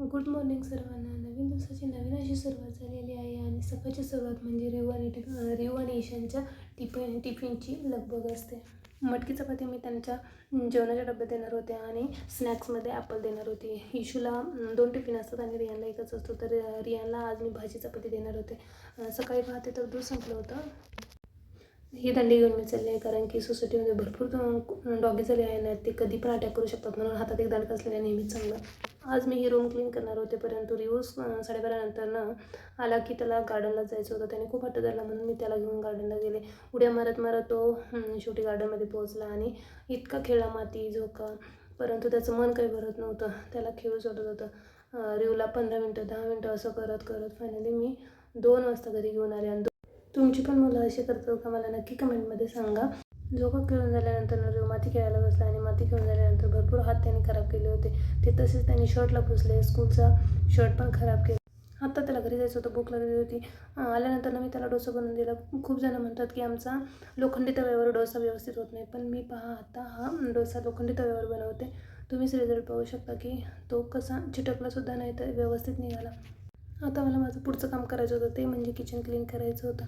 Good morning सर्वांना. नवीन दिवसाची नवीन अशी सुरुवात झालेली आहे आणि सकाळची सुरुवात म्हणजे रिव आणि ईशानच्या टिफिनची लगबग असते. मटकी चपाती मी त्यांच्या जेवणाच्या डब्यात देणार होते आणि स्नॅक्समध्ये ॲपल देणार होती. इशूला 2 टिफिन असतात आणि रियानला एकच असतो, तर रियानला आज मी भाजी चपाती देणार होते. सकाळी पाहते तर दूध संपलं होतं. ही दंडी घेऊन मी चालली आहे, कारण की सोसायटीमध्ये भरपूर डॉगी झाले आहे ना, ते कधी पण अटॅक करू शकतात, म्हणून हातात एक दंड असलेलं नेहमीच चांगलं. आज मी ही रूम क्लीन करणार होते, परंतु रिव्ह्यू 12:30 नंतर आला की त्याला गार्डनला जायचं होतं. त्याने खूप हट्ट धरला, म्हणून मी त्याला घेऊन गार्डनला गेले. उड्या मारत मारत तो शेवटी गार्डनमध्ये पोहोचला आणि इतका खेळला माती झोका, परंतु त्याचं मन काही भरत नव्हतं. त्याला खेळूच वाटत होतं. रिव्ह्यूला 15 मिनटं 10 मिनटं असं करत करत फायनली मी 2 वाजता घरी घेऊन आले. आणि तुमची पण मुलं अशी करतात का, मला नक्की कमेंटमध्ये सांगा. झोका खेळून झाल्यानंतर रिव्ह्यू माती खेळायला बसला आणि माती खेळून झाल्यानंतर भरपूर हात त्याने खराब केले होते. ते तसेच त्यांनी शर्टला पुसले, स्कूलचा शर्ट पण खराब केला. आता त्याला घरी जायचं होतं, भूक लागली होती. आल्यानंतर मी त्याला डोसा बनवून दिला. खूप जण म्हणतात की आमचा लोखंडी तव्यावर डोसा व्यवस्थित होत नाही, पण मी पहा आता हा डोसा लोखंडी तव्यावर बनवते. तुम्हीच रिझल्ट पाहू शकता की तो कसा चिटकलासुद्धा नाही तर व्यवस्थित निघाला. आता मला माझं पुढचं काम करायचं होतं, ते म्हणजे किचन क्लीन करायचं होतं.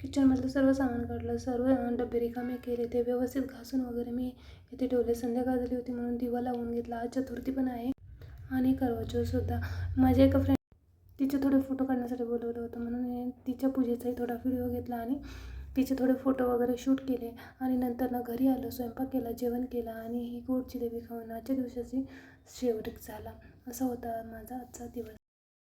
किचनमधलं सर्व सामान काढलं, सर्व डबे रिकामे केले, ते व्यवस्थित घासून वगैरे मी इथे ठेवले. संध्याकाळ झाली होती म्हणून दिवा लावून घेतला. आज चतुर्थी पण आहे आणि करवा चौथसुद्धा. माझ्या एका फ्रेंड तिचे थोडे फोटो काढण्यासाठी बोलवलं होतं, म्हणून तिच्या पूजेचाही थोडा व्हिडिओ घेतला आणि तिचे थोडे फोटो वगैरे शूट केले. आणि नंतर घरी आलो, स्वयंपाक केला, जेवण केलं आणि ही गोड जिलेबी खाऊन आजच्या दिवसाची शेवट झाला. असा होता माझा आजचा दिवस.